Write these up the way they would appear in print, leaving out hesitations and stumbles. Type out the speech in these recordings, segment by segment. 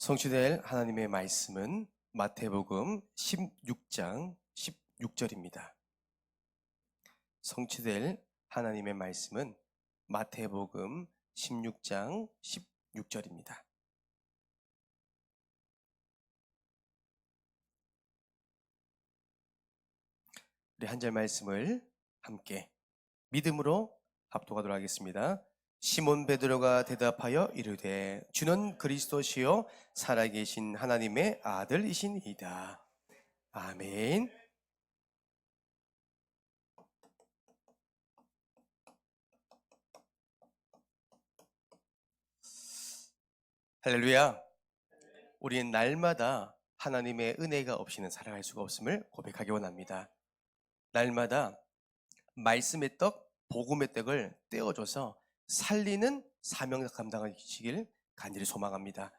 성취될 하나님의 말씀은 마태복음 16장 16절입니다. 성취될 하나님의 말씀은 마태복음 16장 16절입니다. 우리 한 절 말씀을 함께 믿음으로 합독하도록 하겠습니다. 시몬 베드로가 대답하여 이르되 주는 그리스도시요 살아계신 하나님의 아들이시니이다. 아멘. 할렐루야. 우리는 날마다 하나님의 은혜가 없이는 살아갈 수가 없음을 고백하기 원합니다. 날마다 말씀의 떡, 복음의 떡을 떼어줘서 살리는 사명 감당하시길 간절히 소망합니다.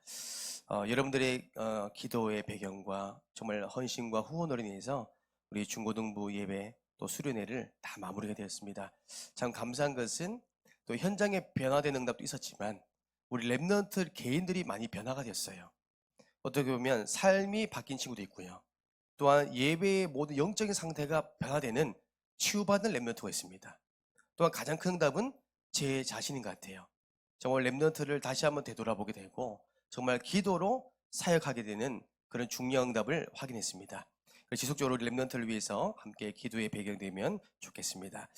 여러분들의 기도의 배경과 정말 헌신과 후원으로 인해서 우리 중고등부 예배 또 수련회를 다 마무리가 되었습니다. 참 감사한 것은 또 현장에 변화된 응답도 있었지만 우리 랩넌트 개인들이 많이 변화가 됐어요. 어떻게 보면 삶이 바뀐 친구도 있고요. 또한 예배의 모든 영적인 상태가 변화되는 치유받는 랩넌트가 있습니다. 또한 가장 큰 응답은 제 자신인 것 같아요. 정말 랩넌트를 다시 한번 되돌아보게 되고 정말 기도로 사역하게 되는 그런 중요한 응답을 확인했습니다. 지속적으로 랩넌트를 위해서 함께 기도의 배경이 되면 좋겠습니다.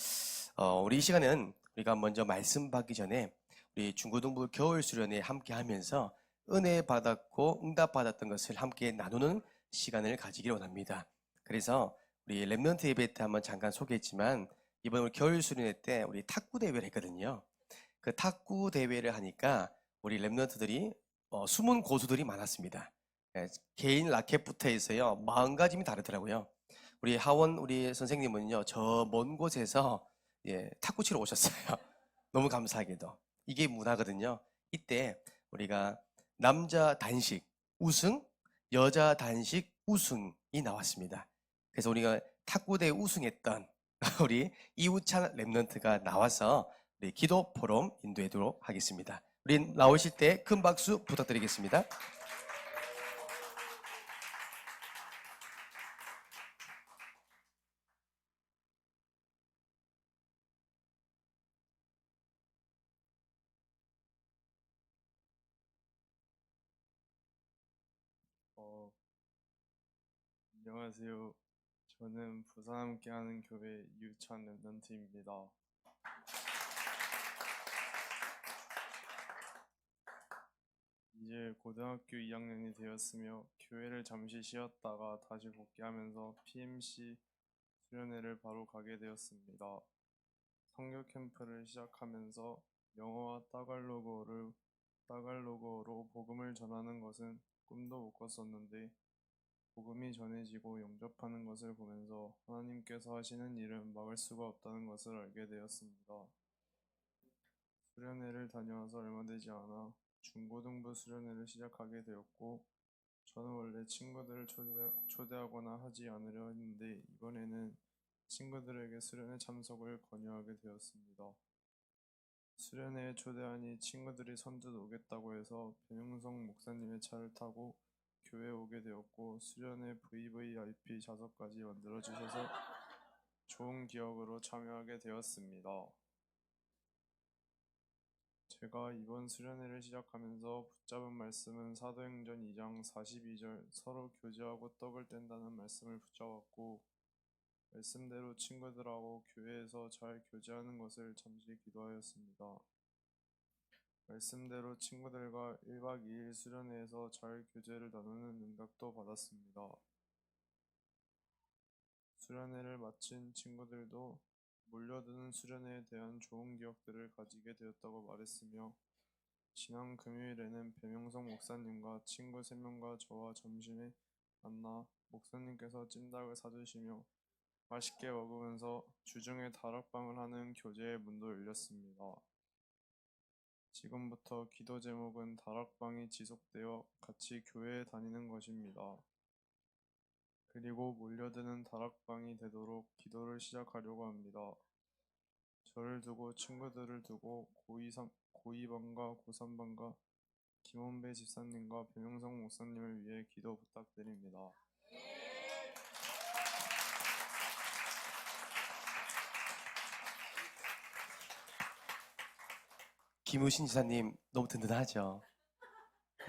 우리 이 시간은 우리가 먼저 말씀 받기 전에 우리 중고등부 겨울 수련회 함께 하면서 은혜 받았고 응답 받았던 것을 함께 나누는 시간을 가지기를 원합니다. 그래서 우리 랩넌트 예배 때 한번 잠깐 소개했지만 이번 우리 겨울 수련회 때 우리 탁구 대회를 했거든요. 그 탁구 대회를 하니까 우리 랩넌트들이 숨은 고수들이 많았습니다. 개인 라켓부터 해서요 마음가짐이 다르더라고요. 우리 하원 우리 선생님은요 저 먼 곳에서 탁구 치러 오셨어요. 너무 감사하게도 이게 문화거든요. 이때 우리가 남자 단식 우승, 여자 단식 우승이 나왔습니다. 그래서 우리가 탁구대회 우승했던 우리 이우찬 랩넌트가 나와서 우리 기도 포럼 인도하도록 하겠습니다. 우리 나오실 때 큰 박수 부탁드리겠습니다. 어, 안녕하세요. 저는 부산 함께하는 교회 유찬 랩런트입니다. 이제 고등학교 2학년이 되었으며 교회를 잠시 쉬었다가 다시 복귀하면서 PMC 수련회를 바로 가게 되었습니다. 선교 캠프를 시작하면서 영어와 따갈로그로 복음을 전하는 것은 꿈도 못 꿨었는데 복음이 전해지고 영접하는 것을 보면서 하나님께서 하시는 일은 막을 수가 없다는 것을 알게 되었습니다. 수련회를 다녀와서 얼마 되지 않아 중고등부 수련회를 시작하게 되었고 저는 원래 친구들을 초대하거나 하지 않으려 했는데 이번에는 친구들에게 수련회 참석을 권유하게 되었습니다. 수련회에 초대하니 친구들이 선뜻 오겠다고 해서 변영성 목사님의 차를 타고 교회에 오게 되었고 수련회 VVIP 좌석까지 만들어 주셔서 좋은 기억으로 참여하게 되었습니다. 제가 이번 수련회를 시작하면서 붙잡은 말씀은 사도행전 2장 42절 서로 교제하고 떡을 뗀다는 말씀을 붙잡았고 말씀대로 친구들하고 교회에서 잘 교제하는 것을 잠시 기도하였습니다. 말씀대로 친구들과 1박 2일 수련회에서 잘 교제를 나누는 응답도 받았습니다. 수련회를 마친 친구들도 몰려드는 수련회에 대한 좋은 기억들을 가지게 되었다고 말했으며 지난 금요일에는 배명성 목사님과 친구 3명과 저와 점심에 만나 목사님께서 찜닭을 사주시며 맛있게 먹으면서 주중에 다락방을 하는 교제의 문도 열렸습니다. 지금부터 기도 제목은 다락방이 지속되어 같이 교회에 다니는 것입니다. 그리고 몰려드는 다락방이 되도록 기도를 시작하려고 합니다. 저를 두고 친구들을 두고 고2반과 고3반과 김원배 집사님과 변영성 목사님을 위해 기도 부탁드립니다. 김우신 지사님 너무 든든하죠?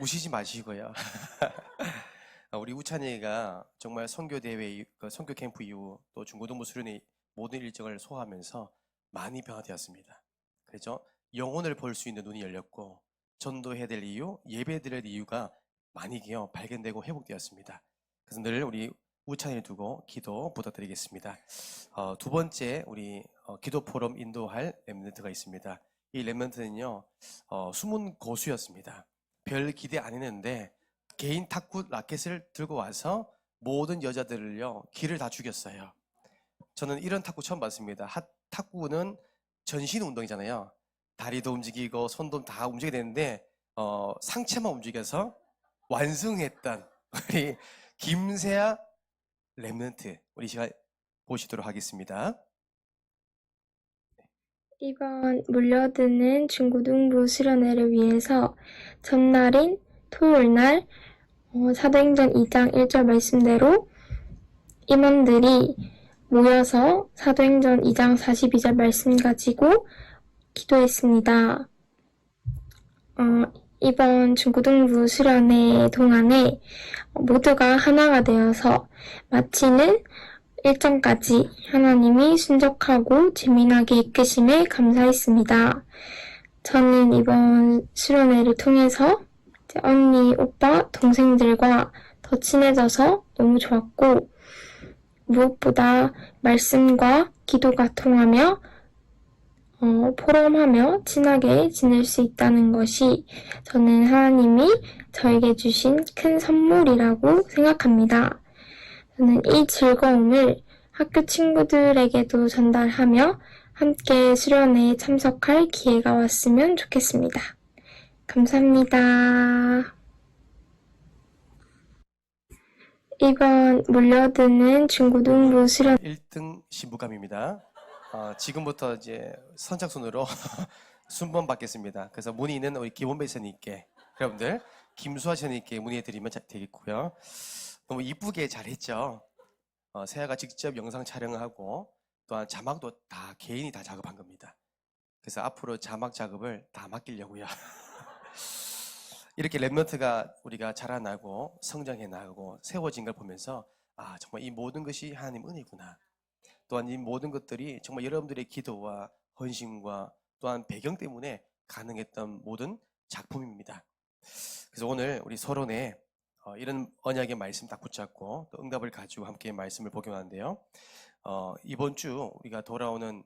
우시지 마시고요. 우리 우찬이가 정말 선교 대회, 선교 캠프 이후 또 중고등부 수련회 모든 일정을 소화하면서 많이 변화되었습니다. 그렇죠? 영혼을 볼 수 있는 눈이 열렸고 전도해야 될 이유, 예배드릴 이유가 많이 발견되고 회복되었습니다. 그래서 늘 우리 우찬이를 두고 기도 부탁드리겠습니다. 두 번째 우리 기도 포럼 인도할 렘넌트가 있습니다. 이 렘넌트는요 숨은 고수였습니다. 별 기대 안 했는데 개인 탁구 라켓을 들고 와서 모든 여자들을요 기를 다 죽였어요. 저는 이런 탁구 처음 봤습니다. 탁구는 전신 운동이잖아요. 다리도 움직이고 손도 다 움직여야 되는데 상체만 움직여서 완승했던 우리 김세아 렘넌트 우리 시간 보시도록 하겠습니다. 이번 몰려드는 중고등부 수련회를 위해서 전날인 토요일날 사도행전 2장 1절 말씀대로 임원들이 모여서 사도행전 2장 42절 말씀 가지고 기도했습니다. 이번 중고등부 수련회 동안에 모두가 하나가 되어서 마치는 일정까지 하나님이 순적하고 재미나게 이끄심에 감사했습니다. 저는 이번 수련회를 통해서 언니, 오빠, 동생들과 더 친해져서 너무 좋았고 무엇보다 말씀과 기도가 통하며 포럼하며 친하게 지낼 수 있다는 것이 저는 하나님이 저에게 주신 큰 선물이라고 생각합니다. 저는 이 즐거움을 학교 친구들에게도 전달하며 함께 수련회에 참석할 기회가 왔으면 좋겠습니다. 감사합니다. 이번 몰려드는 중고등부 수련 1등 신부감입니다. 지금부터 이제 선착순으로 순번 받겠습니다. 그래서 문의는 우리 김원배 선생님께 여러분들 김수아 선생님께 문의해 드리면 되겠고요. 너무 이쁘게 잘했죠. 세아가 직접 영상 촬영을 하고 또한 자막도 다 개인이 다 작업한 겁니다. 그래서 앞으로 자막 작업을 다 맡기려고요. 이렇게 렘넌트가 우리가 자라나고 성장해 나가고 세워진 걸 보면서 정말 이 모든 것이 하나님 은혜구나. 또한 이 모든 것들이 정말 여러분들의 기도와 헌신과 또한 배경 때문에 가능했던 모든 작품입니다. 그래서 오늘 우리 서론에 이런 언약의 말씀 딱 붙잡고 또 응답을 가지고 함께 말씀을 복용하는데요. 이번 주 우리가 돌아오는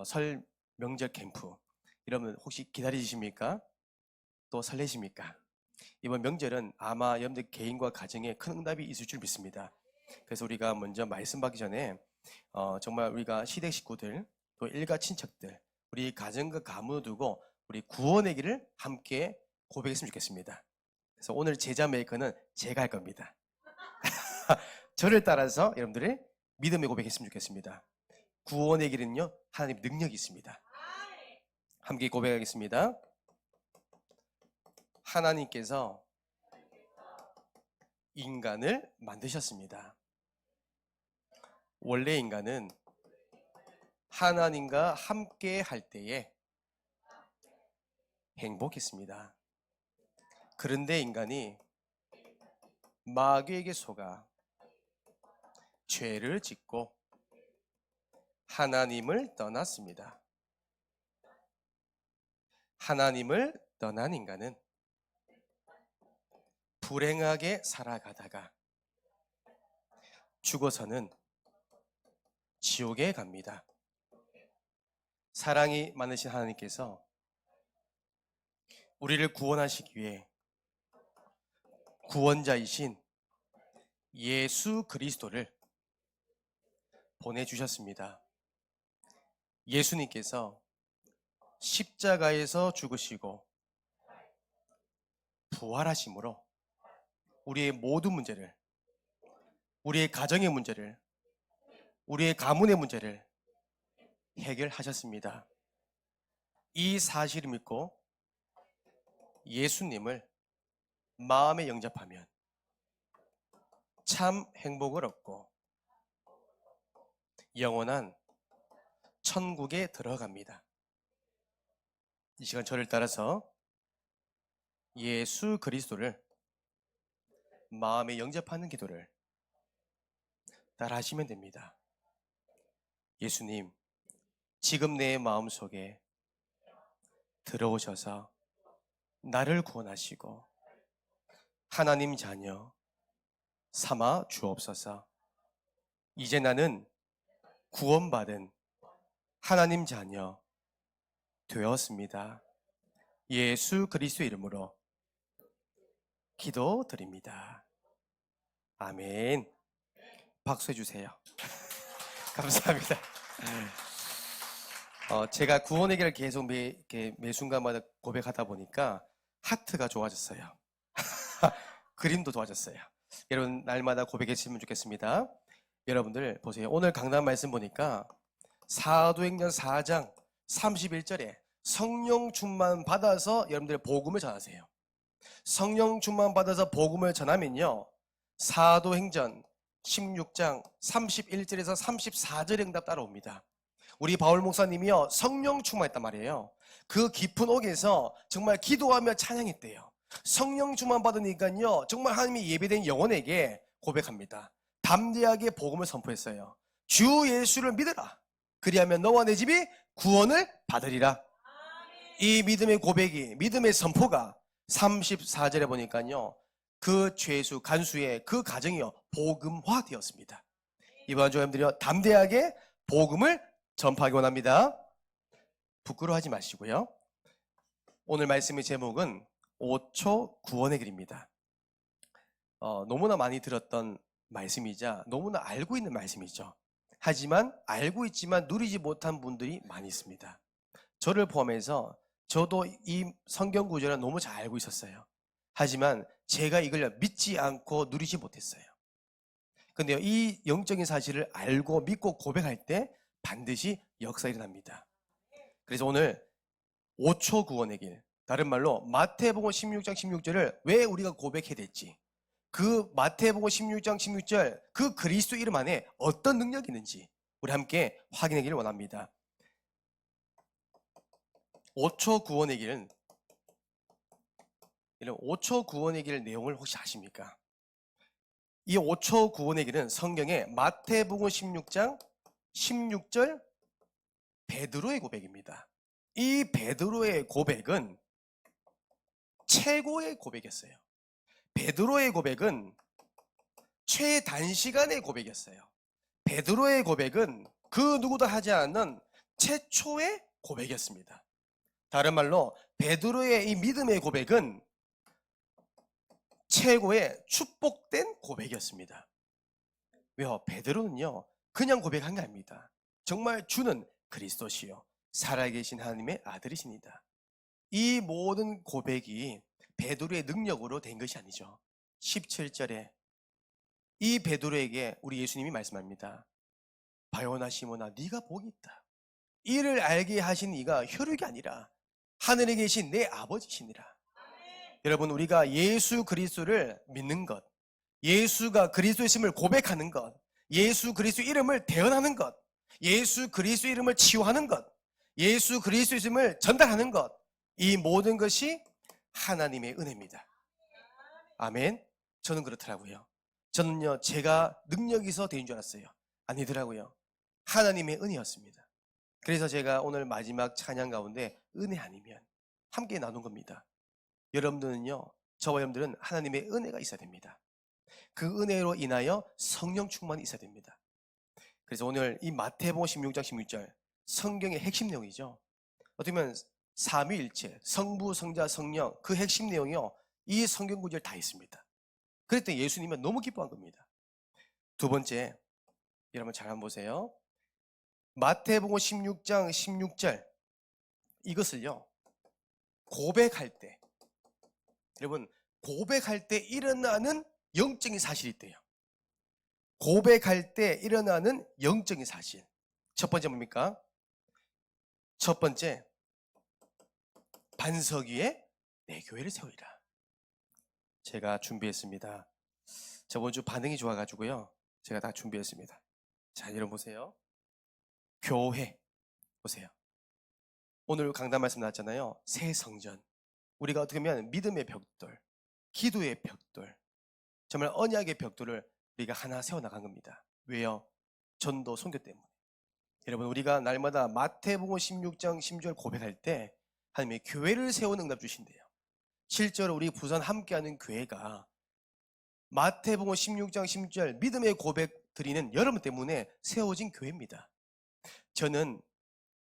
설 명절 캠프 이러면 혹시 기다리십니까? 또 설레십니까? 이번 명절은 아마 여러분들 개인과 가정에 큰 응답이 있을 줄 믿습니다. 그래서 우리가 먼저 말씀 받기 전에 정말 우리가 시댁 식구들 또 일가 친척들 우리 가정과 가문을 두고 우리 구원의 길을 함께 고백했으면 좋겠습니다. 그래서 오늘 제자 메이커는 제가 할 겁니다. 저를 따라서 여러분들의 믿음의 고백했으면 좋겠습니다. 구원의 길은요 하나님 능력이 있습니다. 함께 고백하겠습니다. 하나님께서 인간을 만드셨습니다. 원래 인간은 하나님과 함께 할 때에 행복했습니다. 그런데 인간이 마귀에게 속아 죄를 짓고 하나님을 떠났습니다. 하나님을 떠난 인간은 불행하게 살아가다가 죽어서는 지옥에 갑니다. 사랑이 많으신 하나님께서 우리를 구원하시기 위해 구원자이신 예수 그리스도를 보내주셨습니다. 예수님께서 십자가에서 죽으시고 부활하심으로 우리의 모든 문제를, 우리의 가정의 문제를, 우리의 가문의 문제를 해결하셨습니다. 이 사실을 믿고 예수님을 마음에 영접하면 참 행복을 얻고 영원한 천국에 들어갑니다. 이 시간 저를 따라서 예수 그리스도를 마음에 영접하는 기도를 따라 하시면 됩니다. 예수님, 지금 내 마음속에 들어오셔서 나를 구원하시고 하나님 자녀 삼아 주옵소서. 이제 나는 구원받은 하나님 자녀 되었습니다. 예수 그리스도 이름으로 기도드립니다. 아멘. 박수해 주세요. 감사합니다. 제가 구원의 길을 계속 매 순간마다 고백하다 보니까 하트가 좋아졌어요. 그림도 좋아졌어요. 여러분 날마다 고백했으면 좋겠습니다. 여러분들 보세요. 오늘 강단 말씀 보니까 사도행전 4장 31절에 성령 충만 받아서 여러분들 복음을 전하세요. 성령 충만 받아서 복음을 전하면요, 사도행전 16장 31절에서 34절의 응답 따라옵니다. 우리 바울 목사님이요, 성령 충만했단 말이에요. 그 깊은 옥에서 정말 기도하며 찬양했대요. 성령 충만 받으니까요, 정말 하나님이 예배된 영혼에게 고백합니다. 담대하게 복음을 선포했어요. 주 예수를 믿으라. 그리하면 너와 내 집이 구원을 받으리라. 이 믿음의 고백이, 믿음의 선포가 34절에 보니까요, 그 죄수, 간수의 그 가정이요, 복음화 되었습니다. 이번 주 여러분들이요, 담대하게 복음을 전파하기 원합니다. 부끄러워하지 마시고요. 오늘 말씀의 제목은 5초 구원의 길입니다. 너무나 많이 들었던 말씀이자 너무나 알고 있는 말씀이죠. 하지만 알고 있지만 누리지 못한 분들이 많이 있습니다. 저를 포함해서 저도 이 성경 구절을 너무 잘 알고 있었어요. 하지만 제가 이걸 믿지 않고 누리지 못했어요. 근데요, 이 영적인 사실을 알고 믿고 고백할 때 반드시 역사가 일어납니다. 그래서 오늘 5초 구원의 길, 다른 말로 마태복음 16장 16절을 왜 우리가 고백해야 될지, 그 마태복음 16장 16절 그 그리스도 이름 안에 어떤 능력이 있는지 우리 함께 확인하기를 원합니다. 5초 구원의 길은, 이런 5초 구원의 길 내용을 혹시 아십니까? 이 5초 구원의 길은 성경에 마태복음 16장 16절 베드로의 고백입니다. 이 베드로의 고백은 최고의 고백이었어요. 베드로의 고백은 최단시간의 고백이었어요. 베드로의 고백은 그 누구도 하지 않은 최초의 고백이었습니다. 다른 말로 베드로의 이 믿음의 고백은 최고의 축복된 고백이었습니다. 왜요? 베드로는요, 그냥 고백한 게 아닙니다. 정말 주는 그리스도시요 살아계신 하나님의 아들이십니다. 이 모든 고백이 베드로의 능력으로 된 것이 아니죠. 17절에 이 베드로에게 우리 예수님이 말씀합니다. 바요나 시몬아, 네가 복이 있다. 이를 알게 하신 이가 혈육이 아니라 하늘에 계신 내 아버지시니라. 여러분, 우리가 예수 그리스도를 믿는 것, 예수가 그리스도이심을 고백하는 것, 예수 그리스도 이름을 대언하는 것, 예수 그리스도 이름을 치유하는 것, 예수 그리스도이심을 전달하는 것, 이 모든 것이 하나님의 은혜입니다. 아멘. 저는 그렇더라고요. 저는요, 제가 능력이 있어 된 줄 알았어요. 아니더라고요. 하나님의 은혜였습니다. 그래서 제가 오늘 마지막 찬양 가운데 은혜 아니면 함께 나눈 겁니다. 여러분들은요, 저와 여러분들은 하나님의 은혜가 있어야 됩니다. 그 은혜로 인하여 성령 충만이 있어야 됩니다. 그래서 오늘 이 마태복음 16장 16절 성경의 핵심 내용이죠. 어떻게 보면 삼위일체, 성부, 성자, 성령, 그 핵심 내용이요, 이 성경 구절 다 있습니다. 그랬더니 예수님은 너무 기뻐한 겁니다. 두 번째, 여러분 잘 한번 보세요. 마태복음 16장 16절 이것을요, 고백할 때, 여러분 고백할 때 일어나는 영적인 사실이 있대요. 고백할 때 일어나는 영적인 사실. 첫 번째 뭡니까? 첫 번째, 반석 위에 내 교회를 세우리라. 제가 준비했습니다. 저번 주 반응이 좋아가지고요. 제가 다 준비했습니다. 자, 여러분 보세요. 교회 보세요. 오늘 강단 말씀 나왔잖아요. 새 성전. 우리가 어떻게 보면 믿음의 벽돌, 기도의 벽돌, 정말 언약의 벽돌을 우리가 하나 세워나간 겁니다. 왜요? 전도 선교 때문에. 여러분, 우리가 날마다 마태복음 16장 16절 고백할 때 하나님이 교회를 세우는 응답 주신대요. 실제로 우리 부산 함께하는 교회가 마태복음 16장 16절 믿음의 고백 드리는 여러분 때문에 세워진 교회입니다. 저는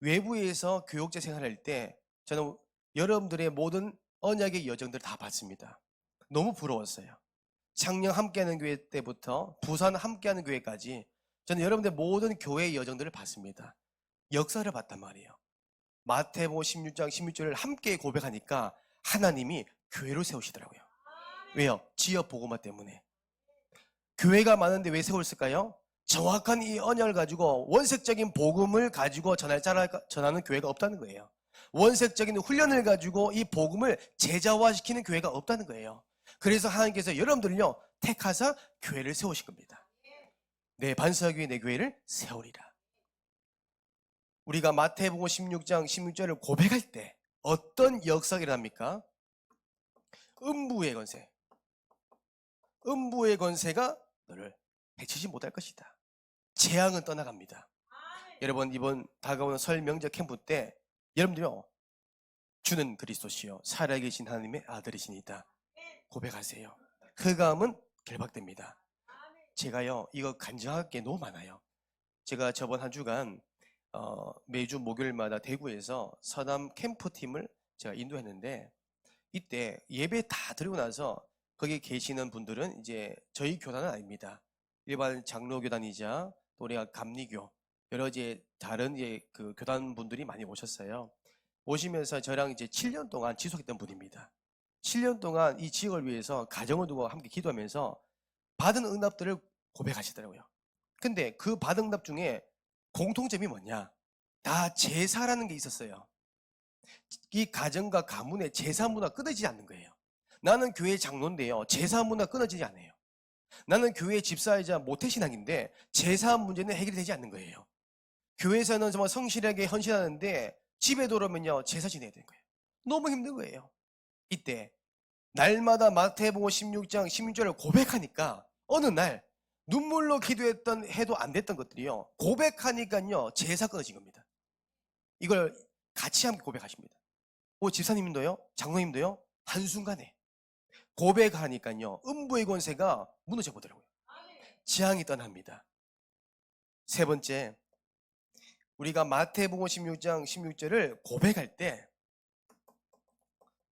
외부에서 교육자 생활할 때 저는 여러분들의 모든 언약의 여정들을 다 봤습니다. 너무 부러웠어요. 작년 함께하는 교회 때부터 부산 함께하는 교회까지 저는 여러분들 모든 교회의 여정들을 봤습니다. 역사를 봤단 말이에요. 마태복음 16장 16절을 함께 고백하니까 하나님이 교회로 세우시더라고요. 왜요? 지역 복음화 때문에. 교회가 많은데 왜 세웠을까요? 정확한 이 언약을 가지고 원색적인 복음을 가지고 전하는 교회가 없다는 거예요. 원색적인 훈련을 가지고 이 복음을 제자화시키는 교회가 없다는 거예요. 그래서 하나님께서 여러분들을요 택하사 교회를 세우신 겁니다. 내 반석이 내 교회를 세우리라. 우리가 마태복음 16장 16절을 고백할 때 어떤 역사가 일어납니까? 음부의 권세. 음부의 권세가 너를 해치지 못할 것이다. 재앙은 떠나갑니다. 여러분, 이번 다가오는 설 명절 캠프 때 여러분들요 주는 그리스도시요 살아계신 하나님의 아들이시니다 고백하세요. 흑암은 결박됩니다. 제가요 이거 간증할 게 너무 많아요. 제가 저번 한 주간 매주 목요일마다 대구에서 서남 캠프팀을 제가 인도했는데, 이때 예배 다 드리고 나서 거기 계시는 분들은 이제 저희 교단은 아닙니다. 일반 장로교단이자 또 우리가 감리교 여러 이제 다른 그 교단 분들이 많이 오셨어요. 오시면서 저랑 이제 7년 동안 지속했던 분입니다. 7년 동안 이 지역을 위해서 가정을 두고 함께 기도하면서 받은 응답들을 고백하시더라고요. 근데 그 받은 응답 중에 공통점이 뭐냐? 다 제사라는 게 있었어요. 이 가정과 가문의 제사 문화 끊어지지 않는 거예요. 나는 교회 장로인데요 제사 문화 끊어지지 않아요. 나는 교회 집사이자 모태신앙인데 제사 문제는 해결이 되지 않는 거예요. 교회에서는 정말 성실하게 헌신하는데 집에 돌아오면요 제사 지내야 되는 거예요. 너무 힘든 거예요. 이때 날마다 마태복음 16장 16절을 고백하니까 어느 날 눈물로 기도했던 해도 안 됐던 것들이요 고백하니까요 제사 끊어진 겁니다. 이걸 같이 함께 고백하십니다. 집사님도요 장로님도요 한순간에 고백하니까요 음부의 권세가 무너져 보더라고요. 재앙이 떠납니다. 세 번째, 우리가 마태복음 16장 16절을 고백할 때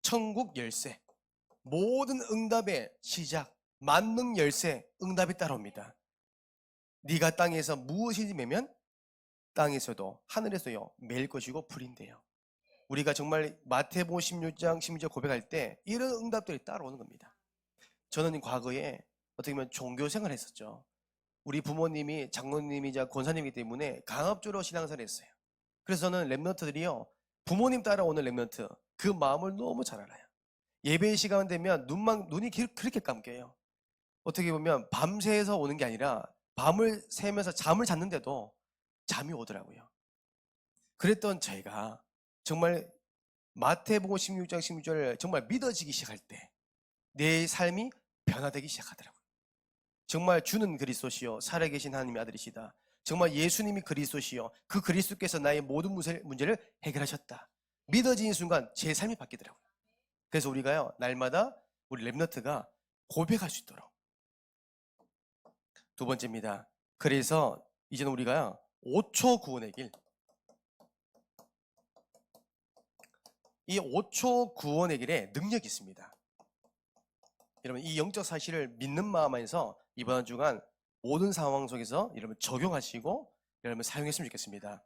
천국 열쇠, 모든 응답의 시작, 만능 열쇠, 응답이 따라옵니다. 네가 땅에서 무엇이든지 매면 땅에서도 하늘에서요 매일 것이고 불인데요. 우리가 정말 마태복음 16장 16절 고백할 때 이런 응답들이 따라오는 겁니다. 저는 과거에 어떻게 보면 종교 생활을 했었죠. 우리 부모님이 장로님이자 권사님이기 때문에 강압적으로 신앙생활을 했어요. 그래서 저는 랩런트들이요 부모님 따라오는 랩런트 그 마음을 너무 잘 알아요. 예배 시간 되면 눈이 그렇게 감겨요. 어떻게 보면 밤새서 오는 게 아니라 밤을 새면서 잠을 잤는데도 잠이 오더라고요. 그랬던 저희가 정말 마태복음 16장 16절을 정말 믿어지기 시작할 때 내 삶이 변화되기 시작하더라고요. 정말 주는 그리스도시요 살아계신 하나님의 아들이시다. 정말 예수님이 그리스도시요 그 그리스도께서 나의 모든 문제를 해결하셨다. 믿어지는 순간 제 삶이 바뀌더라고요. 그래서 우리가요 날마다 우리 랩너트가 고백할 수 있도록. 두 번째입니다. 그래서 이제는 우리가요 5초 구원의 길, 이 5초 구원의 길에 능력이 있습니다. 여러분 이 영적 사실을 믿는 마음 안에서 이번 한 주간 모든 상황 속에서 여러분 적용하시고 여러분 사용했으면 좋겠습니다.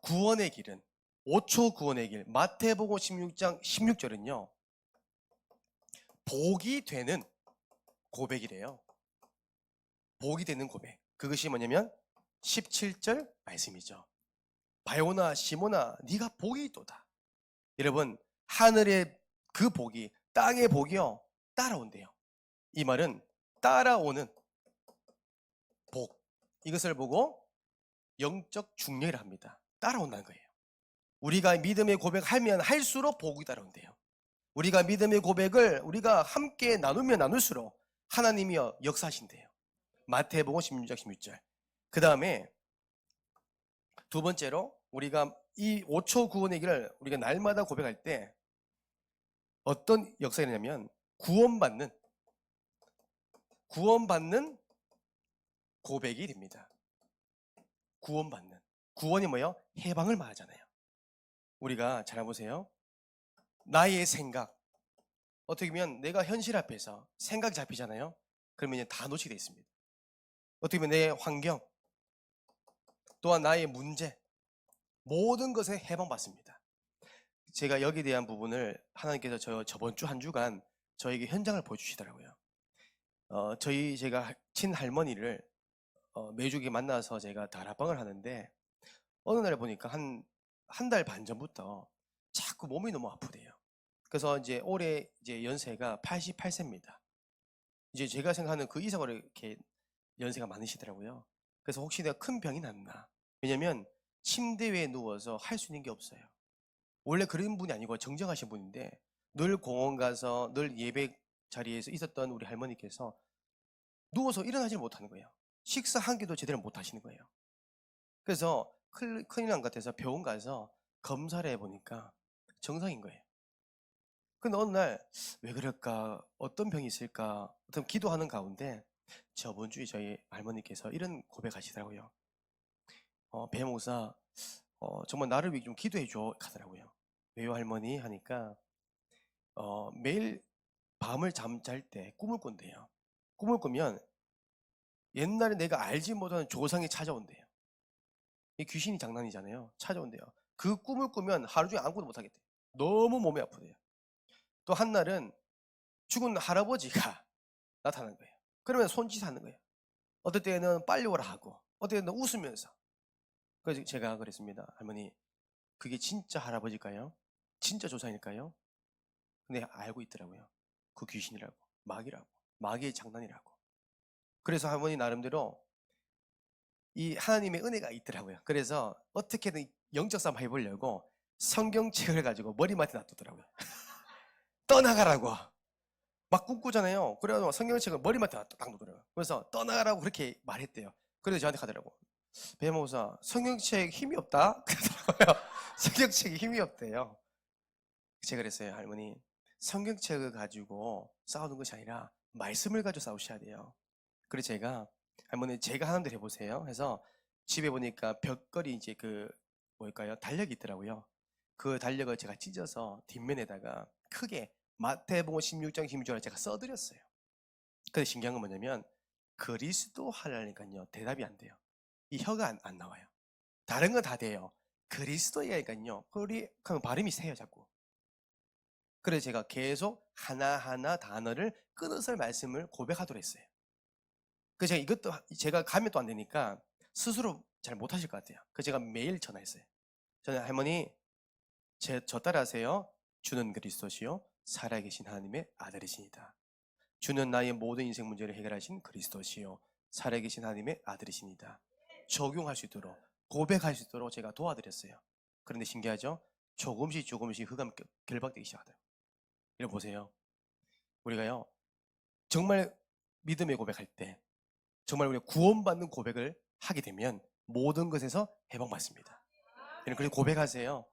구원의 길은 5초 구원의 길 마태복음 16장 16절은요 복이 되는 고백이래요. 복이 되는 고백. 그것이 뭐냐면 17절 말씀이죠. 바요나 시모나 네가 복이 있도다. 여러분 하늘의 그 복이, 땅의 복이요, 따라온대요. 이 말은 따라오는 복, 이것을 보고 영적 중력이라 합니다. 따라온다는 거예요. 우리가 믿음의 고백하면 할수록 복이 따라온대요. 우리가 믿음의 고백을 우리가 함께 나누면 나눌수록 하나님이여 역사하신대요. 마태복음 16장 16절. 그 다음에 두 번째로 우리가 이 5초 구원의 길을 우리가 날마다 고백할 때 어떤 역사가 있냐면 구원받는 고백이 됩니다. 구원받는. 구원이 뭐예요? 해방을 말하잖아요. 우리가 잘 보세요. 나의 생각, 어떻게 보면 내가 현실 앞에서 생각이 잡히잖아요. 그러면 이제 다 놓치게 되어 있습니다. 어떻게 보면 내 환경, 또한 나의 문제, 모든 것에 해방받습니다. 제가 여기에 대한 부분을 하나님께서 저번 주 한 주간 저에게 현장을 보여주시더라고요. 제가 친할머니를 매주기 만나서 제가 다락방을 하는데 어느 날에 보니까 한 달 반 전부터 자꾸 몸이 너무 아프대요. 그래서 이제 올해 이제 연세가 88세입니다. 이제 제가 생각하는 그 이상으로 이렇게 연세가 많으시더라고요. 그래서 혹시 내가 큰 병이 났나? 왜냐면 침대 위에 누워서 할 수 있는 게 없어요. 원래 그런 분이 아니고 정정하신 분인데 늘 공원 가서 늘 예배 자리에서 있었던 우리 할머니께서 누워서 일어나지 못하는 거예요. 식사 한 끼도 제대로 못 하시는 거예요. 그래서 큰일 난 것 같아서 병원 가서 검사를 해보니까 정상인 거예요. 근데 어느 날 왜 그럴까? 어떤 병이 있을까? 어떤 기도하는 가운데 저번 주에 저희 할머니께서 이런 고백하시더라고요. 배모사 정말 나를 위해 좀 기도해 줘 하더라고요. 왜요 할머니? 하니까 매일 밤을 잠잘 때 꿈을 꾼대요. 꿈을 꾸면 옛날에 내가 알지 못하는 조상이 찾아온대요. 이 귀신이 장난이잖아요. 찾아온대요. 그 꿈을 꾸면 하루 종일 아무것도 못하겠대요. 너무 몸이 아프대요. 또 한날은 죽은 할아버지가 나타난 거예요. 그러면 손짓하는 거예요. 어떨 때는 빨리 오라 하고 어떨 때는 웃으면서. 그래서 제가 그랬습니다. 할머니, 그게 진짜 할아버지일까요? 진짜 조상일까요? 근데 알고 있더라고요. 그 귀신이라고, 마귀라고, 마귀의 장난이라고. 그래서 할머니 나름대로 이 하나님의 은혜가 있더라고요. 그래서 어떻게든 영적 싸움 해보려고 성경책을 가지고 머리맡에 놔두더라고요. 떠나가라고. 막 꿈꾸잖아요. 그래서 성경책을 머리맡에 딱 놓더라고요. 그래서 떠나가라고 그렇게 말했대요. 그래서 저한테 가더라고. 배모사, 성경책 힘이 없다? 그러더라고요. 성경책이 힘이 없대요. 제가 그랬어요. 할머니, 성경책을 가지고 싸우는 것이 아니라 말씀을 가지고 싸우셔야 돼요. 그래서 제가 할머니 제가 하는 대로 해보세요. 해서 집에 보니까 벽걸이 이제 달력이 있더라고요. 그 달력을 제가 찢어서 뒷면에다가 크게 마태복음 16장 16절을 제가 써드렸어요. 근데 신기한 건 뭐냐면 그리스도 하려니까요 대답이 안 돼요. 이 혀가 안 나와요. 다른 건 다 돼요. 그리스도야니까요 그럼 발음이 세요 자꾸. 그래서 제가 계속 하나하나 단어를 끊어서 말씀을 고백하도록 했어요. 그래서 제가 가면 또 안 되니까 스스로 잘 못하실 것 같아요. 그래서 제가 매일 전화했어요. 저는 할머니, 저 따라하세요. 주는 그리스도시요 살아계신 하나님의 아들이시니다. 주는 나의 모든 인생 문제를 해결하신 그리스도시요 살아계신 하나님의 아들이시니다. 적용할 수 있도록, 고백할 수 있도록 제가 도와드렸어요. 그런데 신기하죠? 조금씩 흑암 결박되기 시작하더라고요. 이거 보세요. 우리가요 정말 믿음의 고백할 때, 정말 우리가 구원받는 고백을 하게 되면 모든 것에서 해방받습니다. 그래서 고백하세요.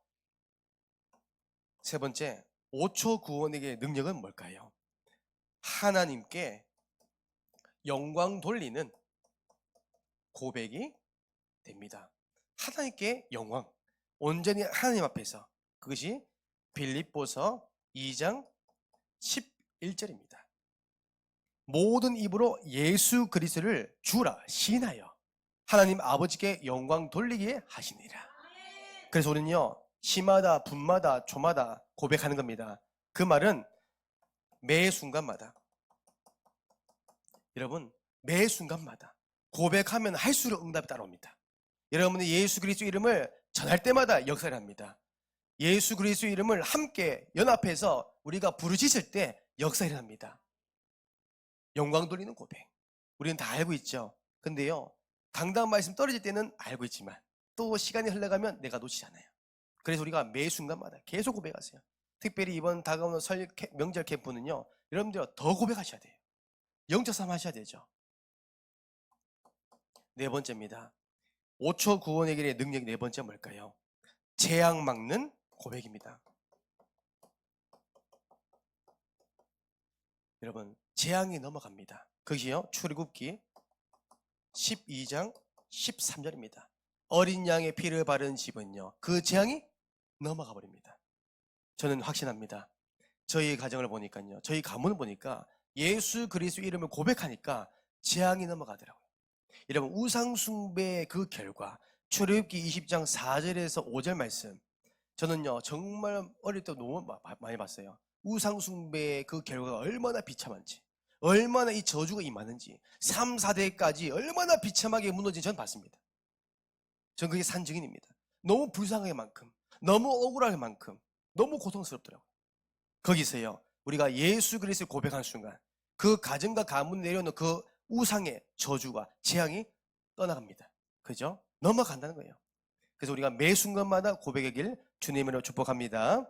세 번째, 5초 구원의 능력은 뭘까요? 하나님께 영광 돌리는 고백이 됩니다. 하나님께 영광, 온전히 하나님 앞에서. 그것이 빌립보서 2장 11절입니다. 모든 입으로 예수 그리스도를 주라 시인하여 하나님 아버지께 영광 돌리게 하시니라. 그래서 우리는요 시마다 분마다 초마다 고백하는 겁니다. 그 말은 매 순간마다, 여러분 매 순간마다 고백하면 할수록 응답이 따라옵니다. 여러분이 예수 그리스도 이름을 전할 때마다 역사를 합니다. 예수 그리스도의 이름을 함께 연합해서 우리가 부르짖을 때 역사 일어납니다. 영광 돌리는 고백. 우리는 다 알고 있죠. 근데요, 강단 말씀 떨어질 때는 알고 있지만 또 시간이 흘러가면 내가 놓치잖아요. 그래서 우리가 매 순간마다 계속 고백하세요. 특별히 이번 다가오는 명절 캠프는요, 여러분들 더 고백하셔야 돼요. 영적 싸움 하셔야 되죠. 네 번째입니다. 5초 구원의 길의 능력 네 번째 뭘까요? 재앙 막는 고백입니다. 여러분, 재앙이 넘어갑니다. 그것이요, 출애굽기 12장 13절입니다. 어린 양의 피를 바른 집은요, 그 재앙이 넘어가 버립니다. 저는 확신합니다. 저희 가정을 보니까요, 저희 가문을 보니까 예수 그리스도 이름을 고백하니까 재앙이 넘어가더라고요. 여러분, 우상숭배의 그 결과 출애굽기 20장 4절에서 5절 말씀, 저는요 정말 어릴 때 너무 많이 봤어요. 우상숭배의 그 결과가 얼마나 비참한지, 얼마나 이 저주가 임하는지 3, 4대까지 얼마나 비참하게 무너진지 전 봤습니다. 전 그게 산 증인입니다. 너무 불쌍하게 만큼, 너무 억울하게 만큼, 너무 고통스럽더라고요. 거기서요, 우리가 예수 그리스도를 고백하는 순간 그 가정과 가문에 내려오는 그 우상의 저주가 재앙이 떠나갑니다. 그죠? 넘어간다는 거예요. 그래서 우리가 매 순간마다 고백의 길 주님으로 축복합니다.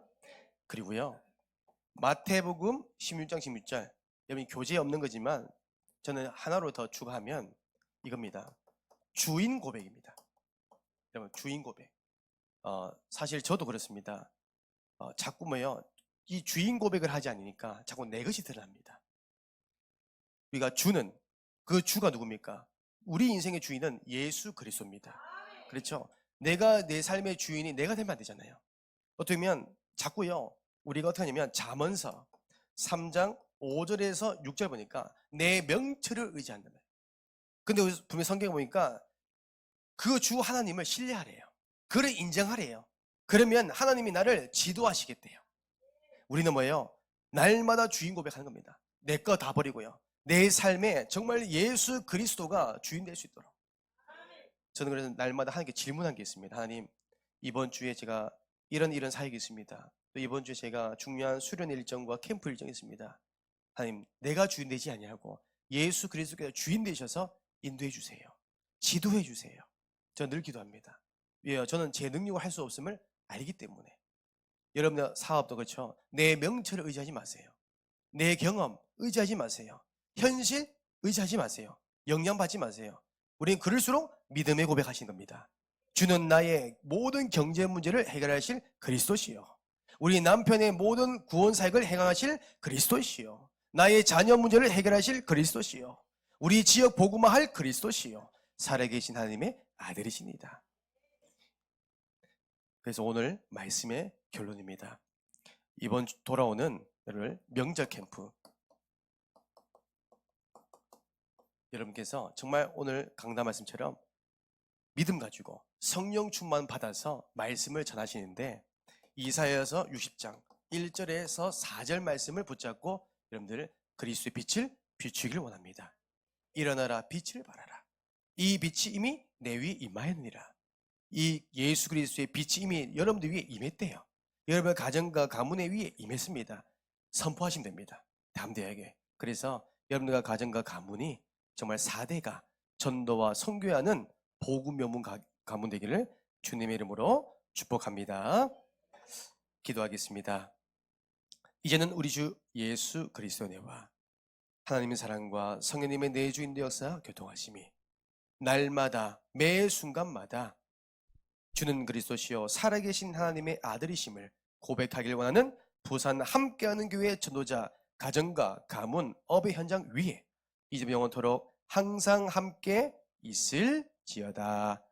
그리고요, 마태복음 16장 16절, 여러분 교재에 없는 거지만 저는 하나로 더 추가하면 이겁니다. 주인 고백입니다. 여러분, 주인 고백. 사실 저도 그렇습니다. 자꾸 이 주인 고백을 하지 않으니까 자꾸 내 것이 드러납니다. 우리가 주는, 그 주가 누굽니까? 우리 인생의 주인은 예수 그리스도입니다. 그렇죠? 내가 내 삶의 주인이 내가 되면 안 되잖아요. 어떻게 보면 자꾸요, 우리가 어떻게 하냐면 잠언서 3장 5절에서 6절 보니까 내 명철을 의지한다는 거예요. 근데 분명히 성경에 보니까 그 주 하나님을 신뢰하래요. 그를 인정하래요. 그러면 하나님이 나를 지도하시겠대요. 우리는 뭐예요? 날마다 주인 고백하는 겁니다. 내 거 다 버리고요, 내 삶에 정말 예수 그리스도가 주인 될 수 있도록. 저는 그래서 날마다 하나님께 질문한 게 있습니다. 하나님, 이번 주에 제가 이런 사역이 있습니다. 또 이번 주에 제가 중요한 수련 일정과 캠프 일정이 있습니다. 하나님, 내가 주인 되지 아니하고 예수 그리스도께서 주인 되셔서 인도해 주세요. 지도해 주세요. 저는 늘 기도합니다. 왜요? 저는 제 능력을 할 수 없음을 알기 때문에. 여러분들 사업도 그렇죠. 내 명철을 의지하지 마세요. 내 경험 의지하지 마세요. 현실 의지하지 마세요. 영향받지 마세요. 우리는 그럴수록 믿음의 고백하신 겁니다. 주는 나의 모든 경제 문제를 해결하실 그리스도시요, 우리 남편의 모든 구원 사역을 행하실 그리스도시요, 나의 자녀 문제를 해결하실 그리스도시요, 우리 지역 복음화할 그리스도시요, 살아계신 하나님의 아들이십니다. 그래서 오늘 말씀의 결론입니다. 이번 돌아오는 명절 캠프, 여러분께서 정말 오늘 강단 말씀처럼 믿음 가지고 성령 충만 받아서 말씀을 전하시는데, 이사야서 60장 1절에서 4절 말씀을 붙잡고 여러분들 그리스도의 빛을 비추기를 원합니다. 일어나라, 빛을 발하라. 이 빛이 이미 내 위에 임하였느니라. 이 예수 그리스도의 빛이 이미 여러분들 위에 임했대요. 여러분의 가정과 가문의 위에 임했습니다. 선포하시면 됩니다, 담대하게. 그래서 여러분들과 가정과 가문이 정말 4대가 전도와 선교하는 복음 명문 가문 되기를 주님의 이름으로 축복합니다. 기도하겠습니다. 이제는 우리 주 예수 그리스도의 은혜와 하나님의 사랑과 성령님의 내주인의 역사 교통하심이 날마다 매 순간마다 주는 그리스도시요 살아계신 하나님의 아들이심을 고백하길 원하는 부산 함께하는 교회 전도자 가정과 가문 업의 현장 위에 이제 영원토록 항상 함께 있을지어다.